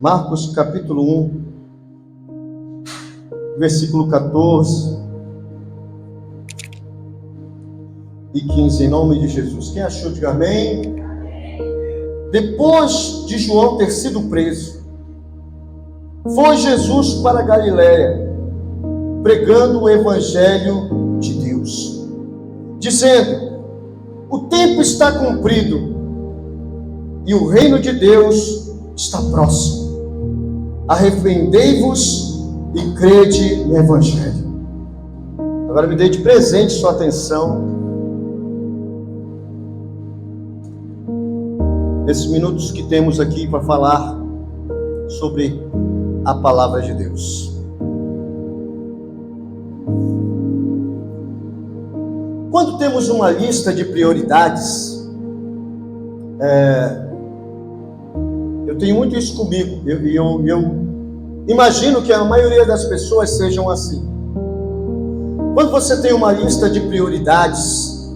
Marcos capítulo 1, versículo 14 e 15, em nome de Jesus. Quem achou, diga amém. Depois de João ter sido preso, foi Jesus para Galiléia, pregando o evangelho de Deus, dizendo: o tempo está cumprido e o reino de Deus está próximo. Arrependei-vos e crede no evangelho. Agora me dê de presente sua atenção nesses minutos que temos aqui para falar sobre a palavra de Deus. Quando temos uma lista de prioridades, eu tenho muito isso comigo, eu imagino que a maioria das pessoas sejam assim. Quando você tem uma lista de prioridades,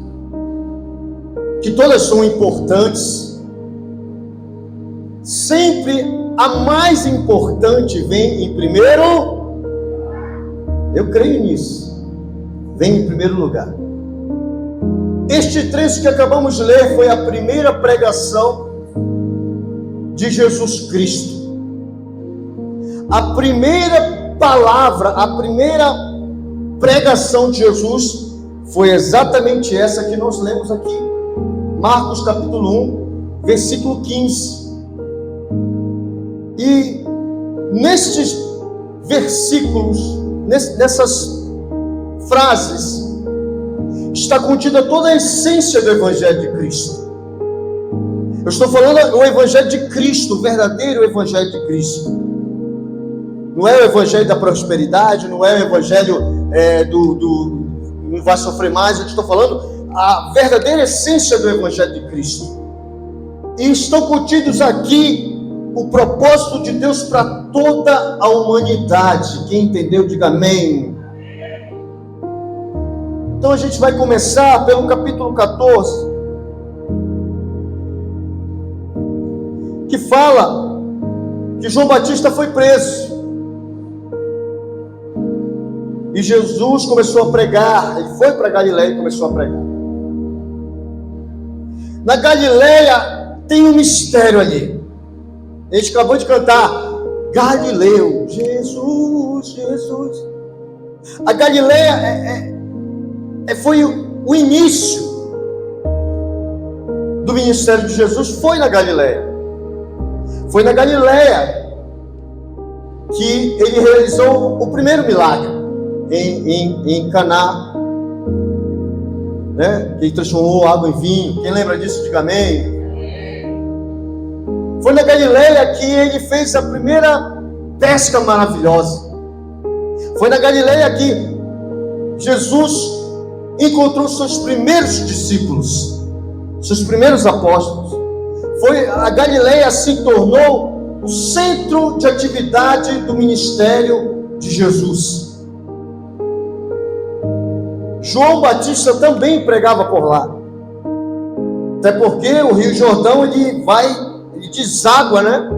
que todas são importantes, sempre a mais importante vem em primeiro. Eu creio nisso. Vem em primeiro lugar. Este trecho que acabamos de ler foi a primeira pregação de Jesus Cristo. A primeira palavra, a primeira pregação de Jesus foi exatamente essa que nós lemos aqui. Marcos capítulo 1, versículo 15. E nestes versículos, nessas frases, está contida toda a essência do Evangelho de Cristo. Eu estou falando do Evangelho de Cristo, o verdadeiro Evangelho de Cristo. Não é o Evangelho da prosperidade, não é o Evangelho do não vai sofrer mais. Eu estou falando a verdadeira essência do Evangelho de Cristo. E estão contidos aqui o propósito de Deus para toda a humanidade. Quem entendeu, diga amém. Então a gente vai começar pelo capítulo 14, que fala que João Batista foi preso. E Jesus começou a pregar. Ele foi para Galiléia e começou a pregar. Na Galiléia tem um mistério ali. A gente acabou de cantar Galileu, Jesus, Jesus. A Galiléia foi o início do ministério de Jesus. Foi na Galiléia. Foi na Galiléia que ele realizou o primeiro milagre em Caná, né? Que ele transformou água em vinho. Quem lembra disso, diga amém. Foi na Galiléia que ele fez a primeira pesca maravilhosa. Foi na Galiléia que Jesus encontrou seus primeiros discípulos, seus primeiros apóstolos. A Galiléia se tornou o centro de atividade do ministério de Jesus. João Batista também pregava por lá. Até porque o Rio Jordão ele deságua, né?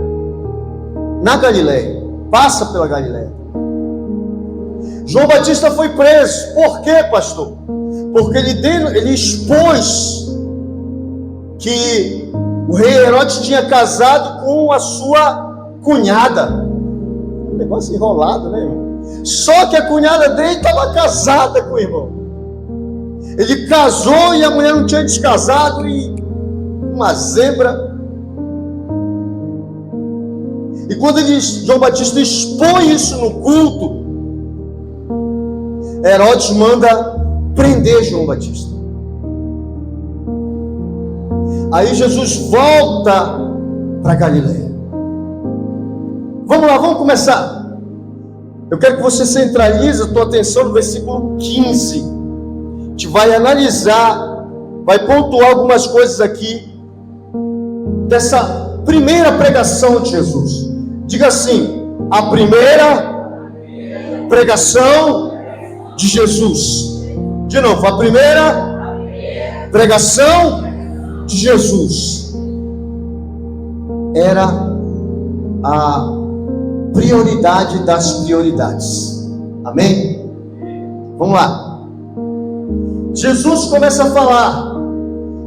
Na Galiléia, passa pela Galiléia. João Batista foi preso. Por quê, pastor? Porque ele expôs que o rei Herodes tinha casado com a sua cunhada. Um negócio enrolado, né, irmão? Só que a cunhada dele estava casada com o irmão. Ele casou e a mulher não tinha descasado, e uma zebra. E quando João Batista expõe isso no culto, Herodes manda prender João Batista. Aí Jesus volta para Galiléia. Vamos lá, vamos começar. Eu quero que você centralize a tua atenção no versículo 15. A gente vai analisar, vai pontuar algumas coisas aqui dessa primeira pregação de Jesus. Diga assim: a primeira pregação de Jesus. De novo, a primeira pregação de Jesus era a prioridade das prioridades. Amém? Vamos lá. Jesus começa a falar: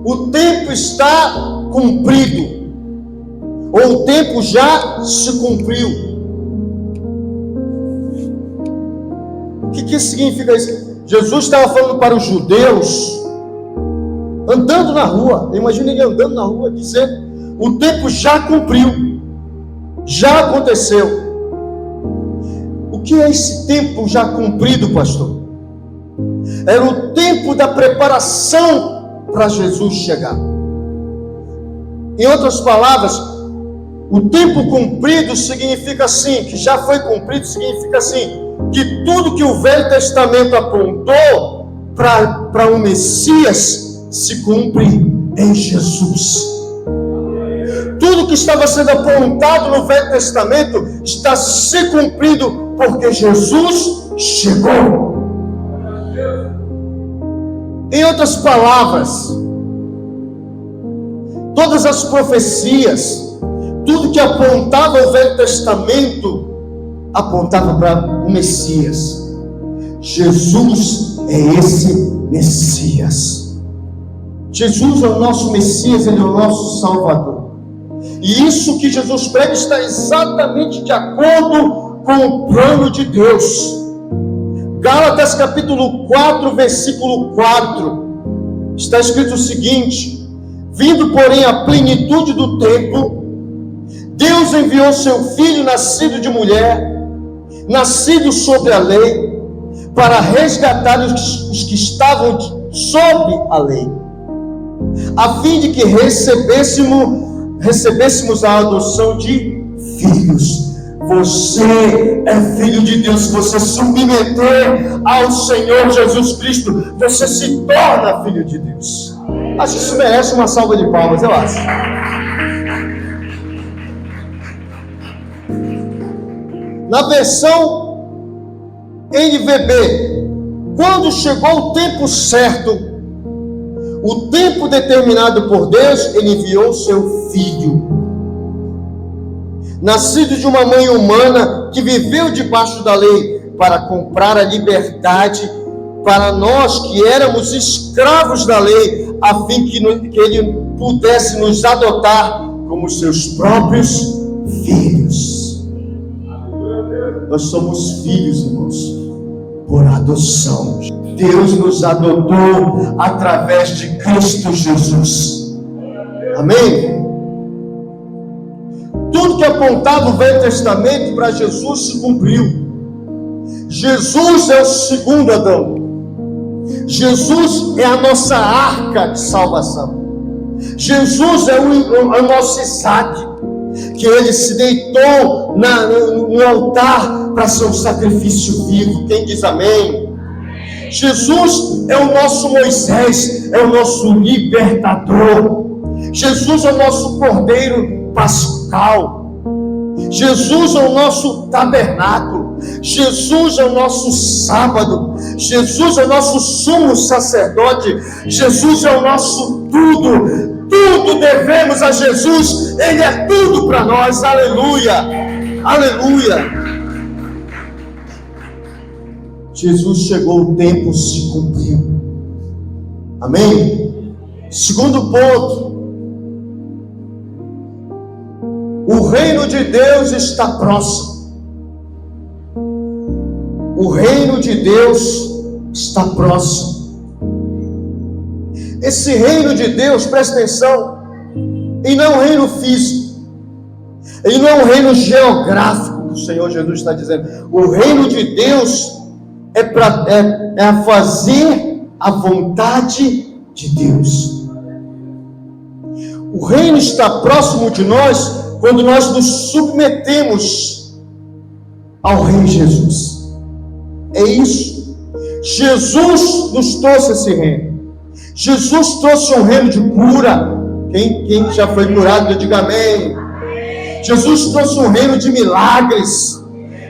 o tempo está cumprido, ou o tempo já se cumpriu. O que significa isso? Jesus estava falando para os judeus, andando na rua. Imagina ele andando na rua, dizendo: o tempo já cumpriu, já aconteceu. O que é esse tempo já cumprido, pastor? Era o tempo da preparação para Jesus chegar. Em outras palavras, o tempo cumprido significa assim, que já foi cumprido, significa assim, que tudo que o Velho Testamento apontou para o Messias se cumpre em Jesus. Tudo que estava sendo apontado no Velho Testamento está se cumprindo porque Jesus chegou. Em outras palavras, todas as profecias, tudo que apontava o Velho Testamento, apontava para o Messias. Jesus é esse Messias. Jesus é o nosso Messias, Ele é o nosso Salvador. E isso que Jesus prega está exatamente de acordo com o plano de Deus. Gálatas capítulo 4, versículo 4, está escrito o seguinte: vindo porém a plenitude do tempo, Deus enviou seu Filho nascido de mulher, nascido sobre a lei, para resgatar os que estavam sob a lei, a fim de que recebêssemos a adoção de filhos. Você é filho de Deus. Se você submeter ao Senhor Jesus Cristo, você se torna filho de Deus. Acho que isso merece uma salva de palmas, eu acho. Na versão NVB, quando chegou o tempo certo, o tempo determinado por Deus, Ele enviou seu Filho, nascido de uma mãe humana, que viveu debaixo da lei, para comprar a liberdade para nós que éramos escravos da lei, a fim que Ele pudesse nos adotar como seus próprios filhos. Nós somos filhos, irmãos, por adoção. Deus nos adotou através de Cristo Jesus. Amém? Tudo que apontava o Velho Testamento para Jesus se cumpriu. Jesus é o segundo Adão. Jesus é a nossa arca de salvação. Jesus é o nosso Isaac, que ele se deitou no altar para ser um sacrifício vivo. Quem diz amém? Jesus é o nosso Moisés, é o nosso libertador. Jesus é o nosso Cordeiro Pascal. Jesus é o nosso tabernáculo. Jesus é o nosso sábado. Jesus é o nosso sumo sacerdote. Jesus é o nosso tudo. Tudo devemos a Jesus. Ele é tudo para nós. Aleluia, aleluia. Jesus chegou, o tempo se cumpriu. Amém? Segundo ponto, o reino de Deus está próximo. O reino de Deus está próximo. Esse reino de Deus, presta atenção, ele não é um reino físico, ele não é um reino geográfico, que o Senhor Jesus está dizendo. O reino de Deus é a fazer a vontade de Deus. O reino está próximo de nós quando nós nos submetemos ao Rei Jesus. É isso. Jesus nos trouxe esse reino. Jesus trouxe um reino de cura. Quem já foi curado, diga amém. Jesus trouxe um reino de milagres.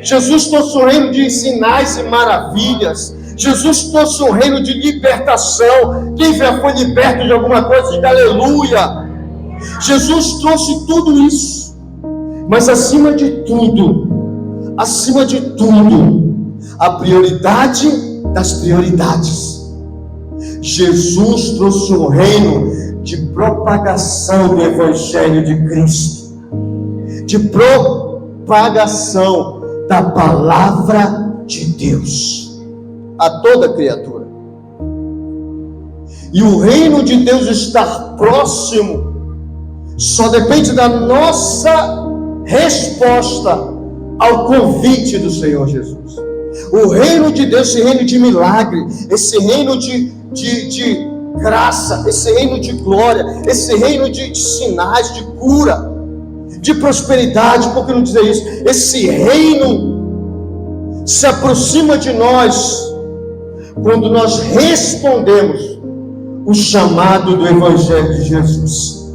Jesus trouxe um reino de sinais e maravilhas. Jesus trouxe um reino de libertação. Quem já foi liberto de alguma coisa, diga aleluia. Jesus trouxe tudo isso. Mas acima de tudo, acima de tudo, a prioridade das prioridades. Jesus trouxe um reino de propagação do Evangelho de Cristo, de propagação da palavra de Deus a toda criatura. E o reino de Deus estar próximo só depende da nossa resposta ao convite do Senhor Jesus. O reino de Deus, esse reino de milagre, esse reino de graça, esse reino de glória, esse reino de sinais, de cura, de prosperidade, por que não dizer isso? Esse reino se aproxima de nós quando nós respondemos o chamado do Evangelho de Jesus.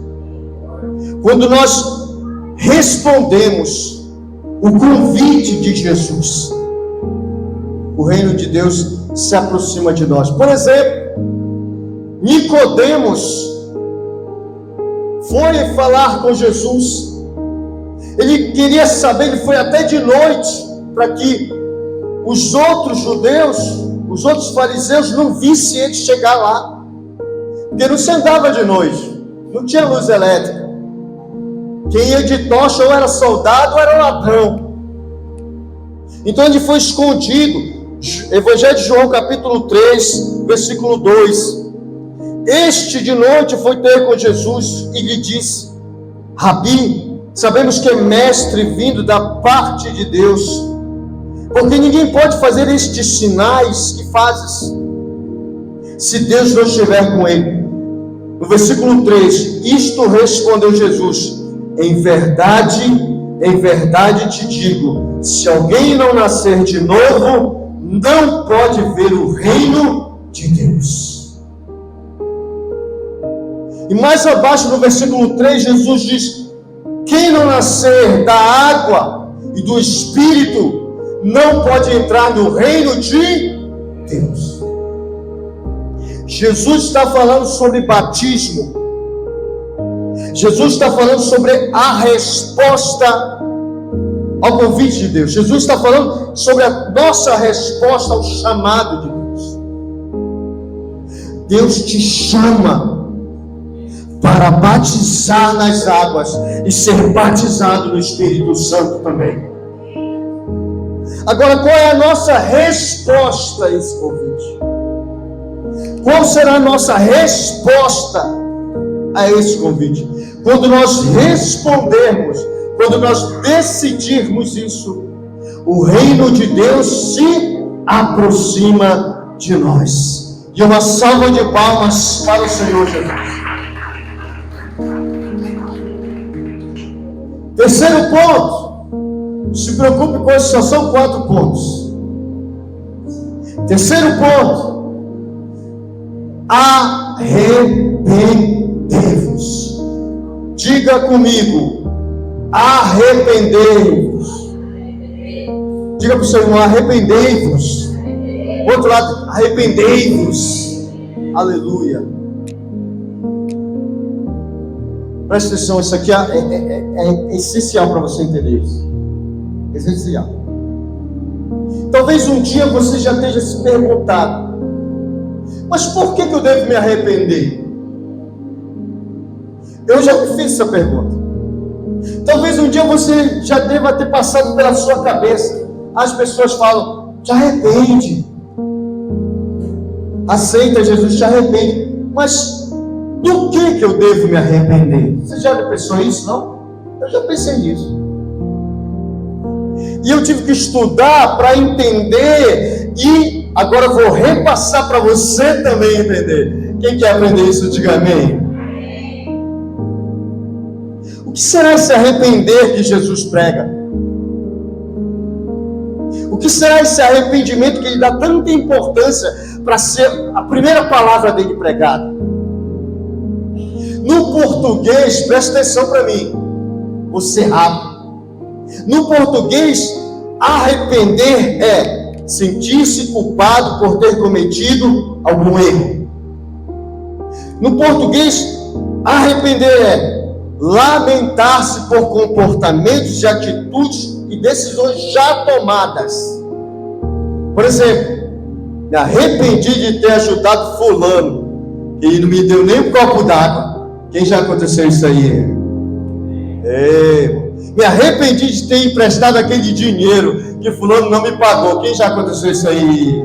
Quando nós respondemos o convite de Jesus, o reino de Deus se aproxima de nós. Por exemplo, Nicodemos foi falar com Jesus. Ele queria saber, ele foi até de noite, para que os outros judeus, os outros fariseus não vissem ele chegar lá, porque não se andava de noite, não tinha luz elétrica. Quem ia de tocha ou era soldado ou era ladrão. Então ele foi escondido. Evangelho de João capítulo 3, versículo 2. Este de noite foi ter com Jesus e lhe disse: Rabi, sabemos que é mestre vindo da parte de Deus, porque ninguém pode fazer estes sinais que fazes se Deus não estiver com ele. No versículo 3, isto respondeu Jesus: em verdade te digo, se alguém não nascer de novo, não pode ver o reino de Deus. E mais abaixo no versículo 3, Jesus diz: quem não nascer da água e do Espírito, não pode entrar no reino de Deus. Jesus está falando sobre batismo. Jesus está falando sobre a resposta ao convite de Deus. Jesus está falando sobre a nossa resposta ao chamado de Deus. Deus te chama para batizar nas águas e ser batizado no Espírito Santo também. Agora, qual é a nossa resposta a esse convite? Qual será a nossa resposta a esse convite? Quando nós respondermos, quando nós decidirmos isso, o reino de Deus se aproxima de nós. E uma salva de palmas para o Senhor Jesus. Terceiro ponto, se preocupe com isso, só são 4 pontos. Terceiro ponto, arrependei-vos. Diga comigo, arrependei-vos. Diga para o seu irmão, arrependei-vos. Outro lado, arrependei-vos. Aleluia. Presta atenção, isso aqui é essencial para você entender isso. Essencial. Talvez um dia você já esteja se perguntado: mas por que eu devo me arrepender? Eu já me fiz essa pergunta. Talvez um dia você já deva ter passado pela sua cabeça. As pessoas falam: te arrepende, aceita Jesus, te arrepende. Mas do que eu devo me arrepender? Você já pensou isso, não? Eu já pensei nisso. E eu tive que estudar para entender, e agora vou repassar para você também entender. Quem quer aprender isso, diga amém. O que será esse arrepender que Jesus prega? O que será esse arrependimento que ele dá tanta importância para ser a primeira palavra dele pregada? No português, presta atenção para mim, vou ser rápido. No português, arrepender é sentir-se culpado por ter cometido algum erro. No português, arrepender é lamentar-se por comportamentos e atitudes e decisões já tomadas. Por exemplo, me arrependi de ter ajudado fulano, que não me deu nem um copo d'água. Quem já aconteceu isso aí? Me arrependi de ter emprestado aquele dinheiro que fulano não me pagou. Quem já aconteceu isso aí?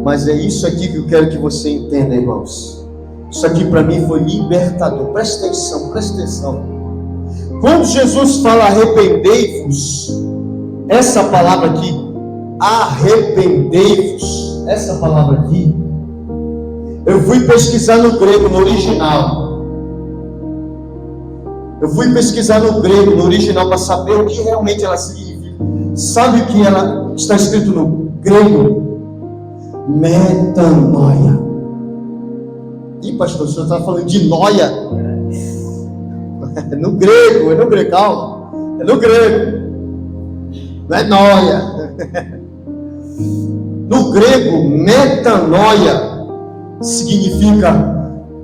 Mas é isso aqui que eu quero que você entenda, irmãos. Isso aqui para mim foi libertador. Presta atenção, presta atenção. Quando Jesus fala arrependei-vos, essa palavra aqui, arrependei-vos, essa palavra aqui, eu fui pesquisar no grego, no original. Eu fui pesquisar no grego, no original, para saber o que realmente ela significa. Sabe o que ela está escrito no grego? Metanoia. Ih, pastor, o senhor está falando de noia? É no grego, é no grego, calma. É no grego. Não é noia. No grego, metanoia significa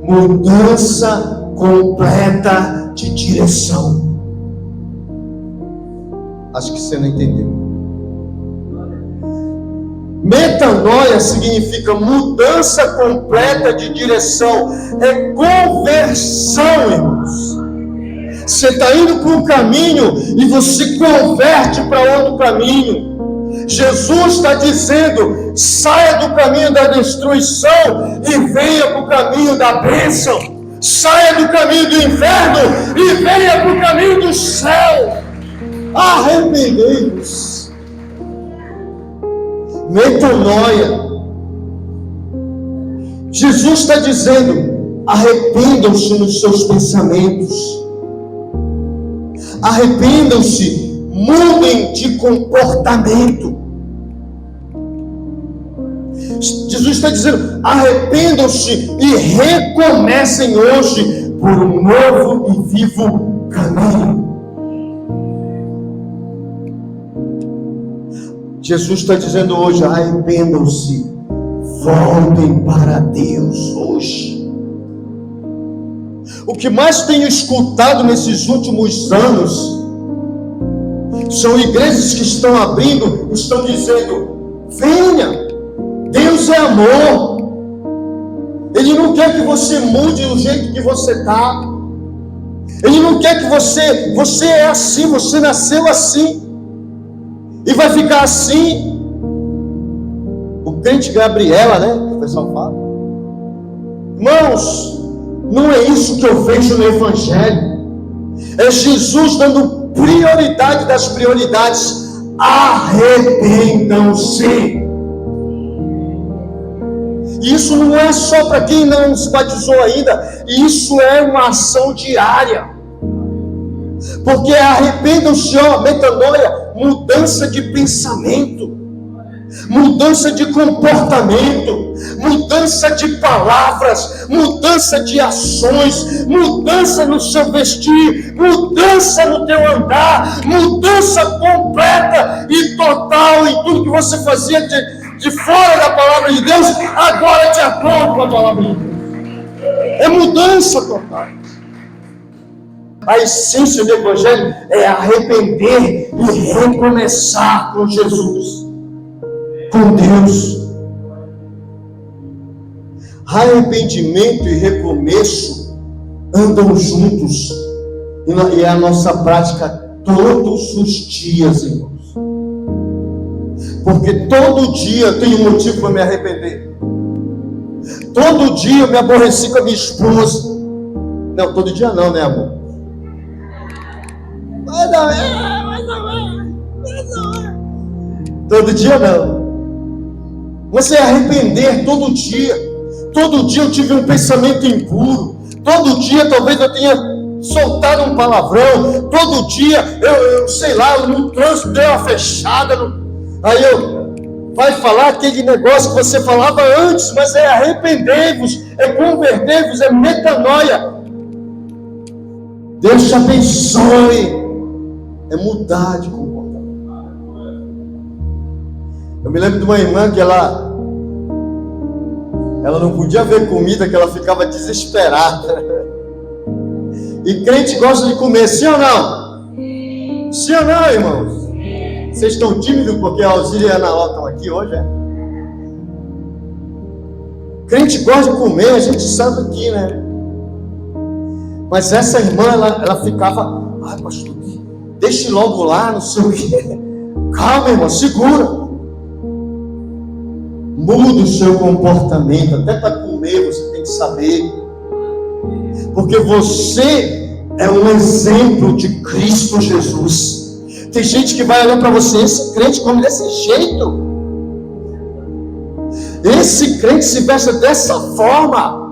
mudança completa de direção. Acho que você não entendeu. Metanoia significa mudança completa de direção. É conversão, irmãos. Você está indo para um caminho e você converte para outro caminho. Jesus está dizendo: saia do caminho da destruição e venha para o caminho da bênção. Saia do caminho do inferno e venha para o caminho do céu. Arrependei-vos. Metanoia. Jesus está dizendo: arrependam-se nos seus pensamentos. Arrependam-se, mudem de comportamento. Jesus está dizendo: arrependam-se e recomecem hoje por um novo e vivo caminho. Jesus está dizendo hoje: arrependam-se, voltem para Deus hoje. O que mais tenho escutado nesses últimos anos são igrejas que estão abrindo, estão dizendo: venha, Deus é amor. Ele não quer que você mude do jeito que você está. Ele não quer que você é assim, você nasceu assim e vai ficar assim. O crente Gabriela, né, que o pessoal fala. Irmãos, não é isso que eu vejo no Evangelho. É Jesus dando prioridade das prioridades. Arrependam-se. Isso não é só para quem não se batizou ainda. Isso é uma ação diária. Porque arrependam-se, metanoia, mudança de pensamento, mudança de comportamento, mudança de palavras, mudança de ações, mudança no seu vestir, mudança no teu andar, mudança completa e total em tudo que você fazia de fora da palavra de Deus, agora de acordo com a palavra de Deus. É mudança total. A essência do Evangelho é arrepender e recomeçar com Jesus, com Deus. Arrependimento e recomeço andam juntos, e é a nossa prática todos os dias, irmãos. Porque todo dia eu tenho motivo para me arrepender. Todo dia eu me aborreci com a minha esposa. Não, todo dia não, né, amor? Todo dia não. Você arrepender todo dia. Todo dia eu tive um pensamento impuro. Todo dia talvez eu tenha soltado um palavrão. Todo dia eu sei lá, no trânsito deu uma fechada. Aí vai falar aquele negócio que você falava antes, mas é arrepender-vos, é converter-vos, é metanoia. Deus te abençoe. É mudar de comportamento. Eu me lembro de uma irmã que ela não podia ver comida, que ela ficava desesperada. E crente gosta de comer, sim ou não? Sim ou não, irmãos? Vocês estão tímidos porque a Alzira e a Ana estão aqui hoje, é? Crente gosta de comer, a gente sabe aqui, né? Mas essa irmã, ela ficava, ai pastor, deixe logo lá, não sei o quê. Calma, irmão, segura. Muda o seu comportamento, até para comer você tem que saber. Porque você é um exemplo de Cristo Jesus. Tem gente que vai olhar para você, esse crente come desse jeito. Esse crente se veste dessa forma.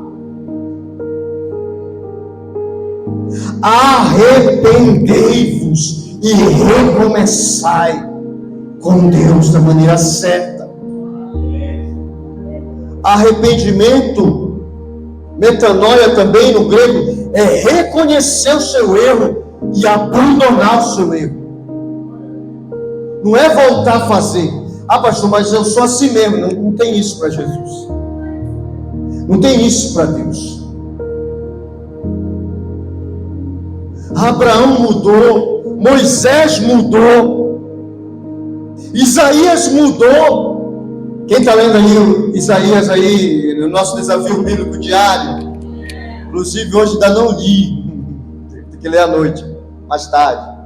Arrependei-vos e recomeçai com Deus da maneira certa. Arrependimento, metanoia também no grego, é reconhecer o seu erro e abandonar o seu erro. Não é voltar a fazer. Ah, pastor, mas eu sou assim mesmo. Não tem isso para Jesus. Não tem isso para Deus. Abraão mudou, Moisés mudou, Isaías mudou. Quem está lendo aí Isaías aí no nosso desafio bíblico diário? Inclusive hoje ainda não li, tem que ler à noite, mais tarde.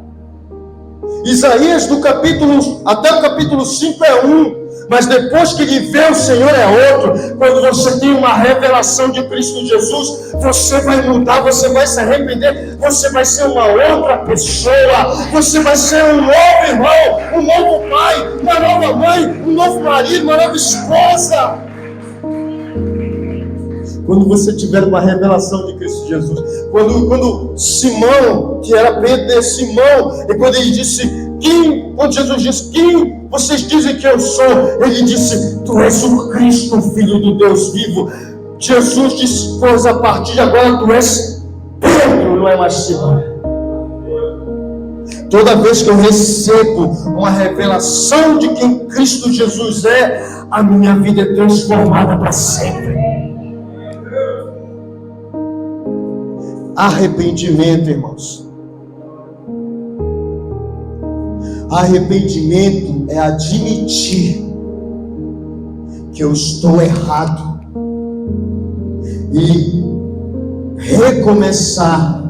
Isaías do capítulo, até o capítulo 5 é um, mas depois que ele vê o Senhor é outro. Quando você tem uma revelação de Cristo Jesus, você vai mudar, você vai se arrepender, você vai ser uma outra pessoa, você vai ser um novo irmão, um novo pai, uma nova mãe, um novo marido, uma nova esposa. Quando você tiver uma revelação de Cristo Jesus, quando Simão, que era Pedro, Simão, e quando ele disse, quando Jesus disse, quem vocês dizem que eu sou? Ele disse, tu és o Cristo, o Filho do Deus vivo. Jesus disse, pois a partir de agora tu és Pedro, não é mais Simão. Toda vez que eu recebo uma revelação de quem Cristo Jesus é, a minha vida é transformada para sempre. Arrependimento, irmãos. Arrependimento é admitir que eu estou errado e recomeçar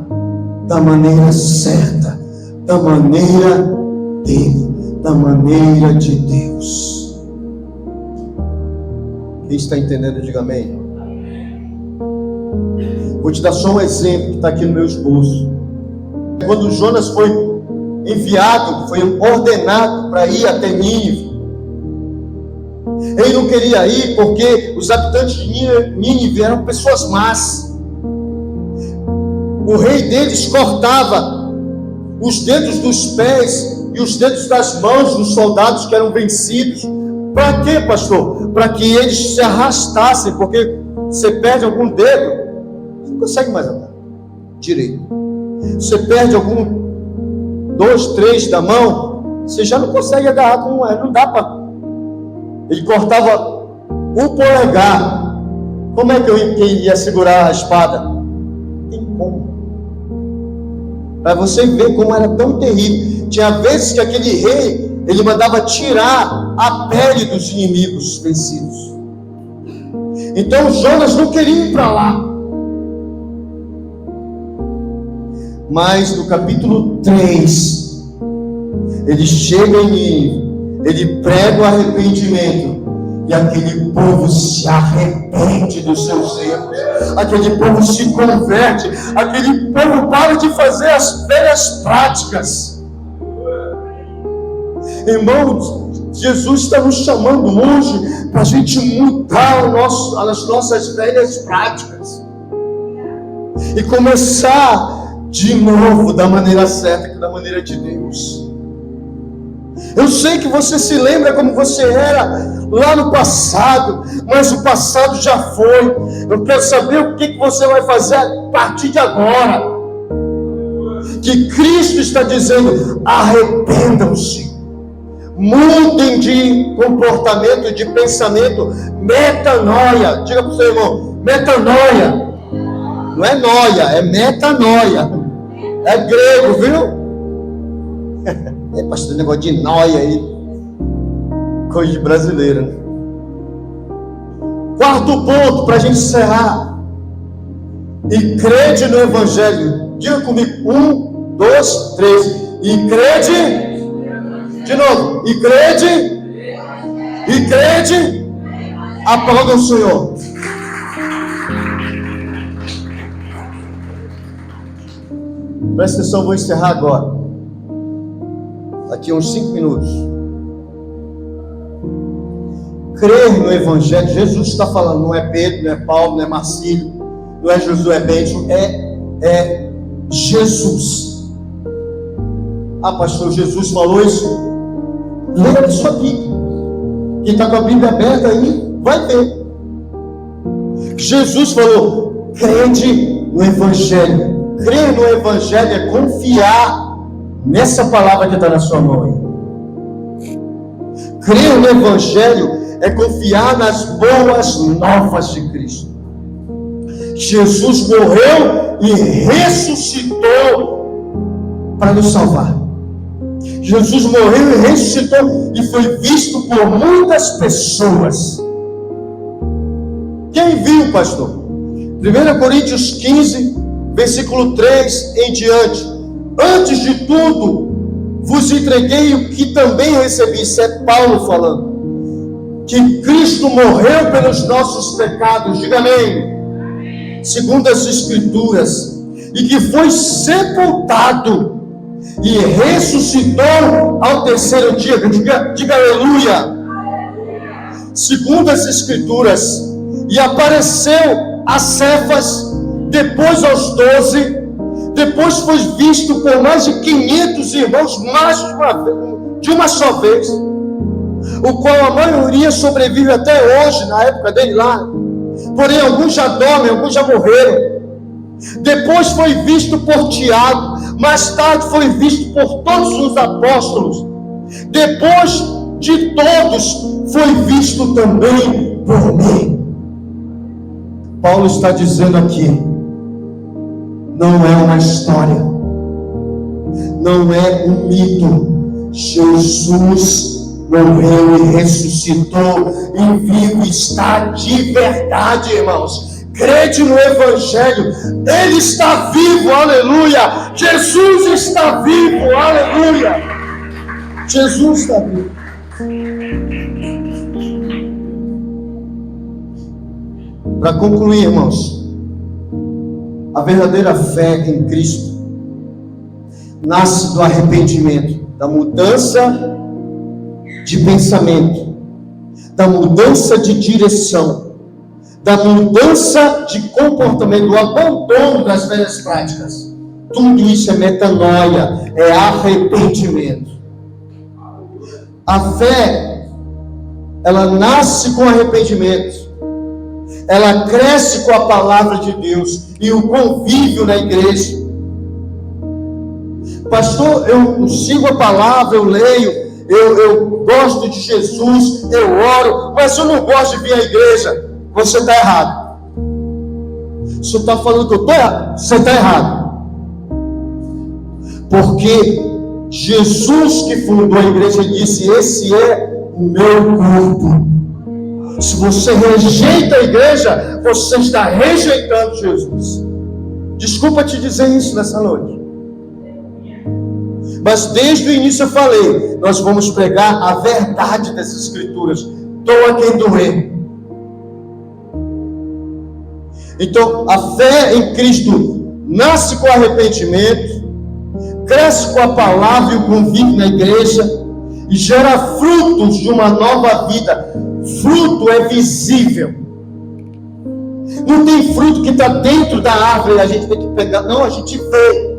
da maneira certa, da maneira dele, da maneira de Deus. Quem está entendendo, diga amém. Vou te dar só um exemplo que está aqui no meu esboço. Quando Jonas foi enviado, foi ordenado para ir até Nínive, ele não queria ir porque os habitantes de Nínive eram pessoas más. O rei deles cortava os dedos dos pés e os dedos das mãos dos soldados que eram vencidos. Para quê, pastor? Para que eles se arrastassem, porque você perde algum dedo, você não consegue mais andar direito. Você perde algum 2, 3 da mão, você já não consegue agarrar com não dá para. Ele cortava o polegar. Como é que eu ia segurar a espada? Não tem como. Para você ver como era tão terrível. Tinha vezes que aquele rei, ele mandava tirar a pele dos inimigos vencidos. Então Jonas não queria ir para lá. Mas no capítulo 3, ele chega em Nínive, ele prega o arrependimento, e aquele povo se arrepende dos seus erros, aquele povo se converte, aquele povo para de fazer as velhas práticas. Irmãos, Jesus está nos chamando hoje para a gente mudar as nossas velhas práticas e começar de novo da maneira certa, que da maneira de Deus. Eu sei que você se lembra como você era lá no passado, mas o passado já foi. Eu quero saber o que você vai fazer a partir de agora. Que Cristo está dizendo: arrependam-se, mudem de comportamento, de pensamento, metanoia. Diga para o seu irmão: metanoia. Não é noia, é metanoia. É grego, viu? É, pastor, negócio de nóia aí. Coisa de brasileiro, né? Quarto ponto, para a gente encerrar. E crede no Evangelho. Diga comigo. 1, 2, 3. E crede. De novo. E crede. E crede. Aplauda o Senhor. Presta atenção, eu vou encerrar agora. Daqui a uns 5 minutos. Crer no Evangelho. Jesus está falando, não é Pedro, não é Paulo, não é Marcílio, não é Josué Bento, é Jesus. Ah, pastor, Jesus falou isso? Leia isso aqui. Quem está com a Bíblia aberta aí, vai ver. Jesus falou, crede no Evangelho. Crer no Evangelho é confiar nessa palavra que está na sua mão aí. Crer no Evangelho é confiar nas boas novas de Cristo. Jesus morreu e ressuscitou para nos salvar. Jesus morreu e ressuscitou e foi visto por muitas pessoas. Quem viu, pastor? 1 Coríntios 15, versículo 3 em diante. Antes de tudo, vos entreguei o que também recebi. Isso é Paulo falando. Que Cristo morreu pelos nossos pecados. Diga amém. Segundo as Escrituras. E que foi sepultado e ressuscitou ao terceiro dia. Diga aleluia. Segundo as Escrituras. E apareceu a Cefas, depois aos 12, depois foi visto por mais de 500 irmãos, mais de uma só vez, o qual a maioria sobrevive até hoje, na época dele lá. Porém alguns já dormem, alguns já morreram. Depois foi visto por Tiago, mais tarde foi visto por todos os apóstolos. Depois de todos foi visto também por mim. Paulo está dizendo aqui, não é uma história, não é um mito. Jesus morreu e ressuscitou e vivo está de verdade, irmãos. Crede no Evangelho, Ele está vivo, aleluia. Jesus está vivo, aleluia. Jesus está vivo. Para concluir, irmãos, a verdadeira fé em Cristo nasce do arrependimento, da mudança de pensamento, da mudança de direção, da mudança de comportamento, do abandono das velhas práticas. Tudo isso é metanoia, é arrependimento. A fé, ela nasce com arrependimento. Ela cresce com a palavra de Deus e o convívio na igreja. Pastor, eu sigo a palavra, eu leio, eu gosto de Jesus, eu oro, mas eu não gosto de vir à igreja. Você está errado. Você está falando que eu estou errado? Você está errado. Porque Jesus que fundou a igreja disse, esse é o meu corpo. Se você rejeita a igreja, você está rejeitando Jesus. Desculpa te dizer isso nessa noite. Mas desde o início eu falei, nós vamos pregar a verdade das Escrituras. Doa quem doer. Então, a fé em Cristo nasce com arrependimento, cresce com a palavra e o convívio na igreja, e gera frutos de uma nova vida. Fruto é visível. Não tem fruto que está dentro da árvore, a gente tem que pegar. Não, a gente vê.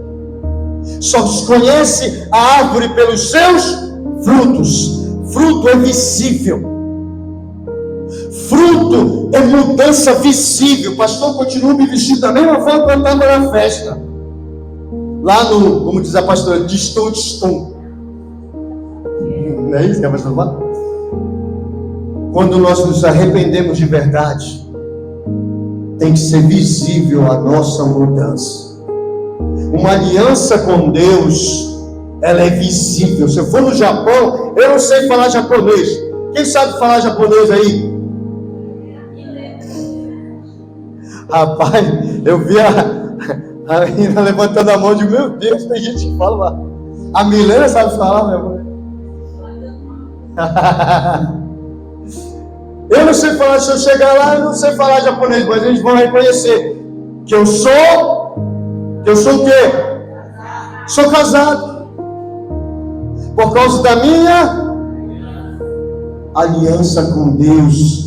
Só se conhece a árvore pelos seus frutos. Fruto é visível. Fruto é mudança visível. Pastor, continua me vestindo da mesma forma que eu estava na festa. Lá no, como diz a pastora, distum. Não é isso que a pastora fala? Quando nós nos arrependemos de verdade, tem que ser visível a nossa mudança. Uma aliança com Deus ela é visível. Se eu for no Japão, eu não sei falar japonês. Quem sabe falar japonês aí? Rapaz, eu vi a menina levantando a mão de meu Deus, tem gente que fala. A Milena sabe falar, meu amor. Eu não sei falar, se eu chegar lá, eu não sei falar japonês, mas eles vão reconhecer que eu sou o quê? Sou casado. Por causa da minha aliança com Deus.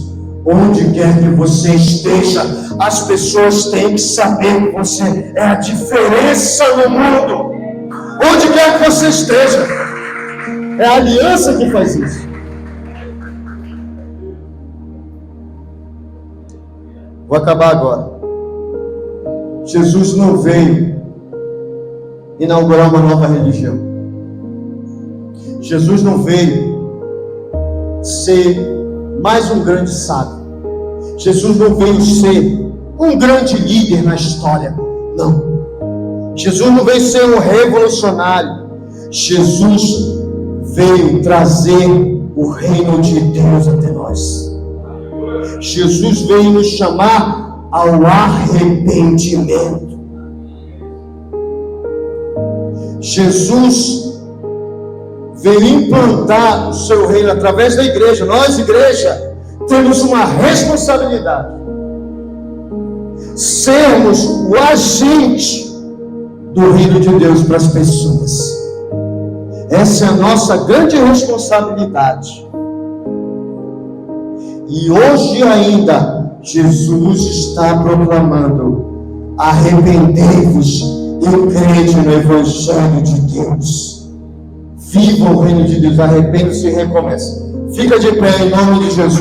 Onde quer que você esteja, as pessoas têm que saber que você é a diferença no mundo. Onde quer que você esteja, é a aliança que faz isso. Vou acabar agora. Jesus não veio inaugurar uma nova religião. Jesus não veio ser mais um grande sábio. Jesus não veio ser um grande líder na história. Não. Jesus não veio ser um revolucionário. Jesus veio trazer o reino de Deus até nós. Jesus veio nos chamar ao arrependimento. Jesus veio implantar o seu reino através da igreja. Nós, igreja, temos uma responsabilidade. Sermos o agente do reino de Deus para as pessoas. Essa é a nossa grande responsabilidade. E hoje ainda, Jesus está proclamando: arrependei-vos e crede no Evangelho de Deus. Viva o reino de Deus, arrependa-se e recomeça. Fica de pé em nome de Jesus.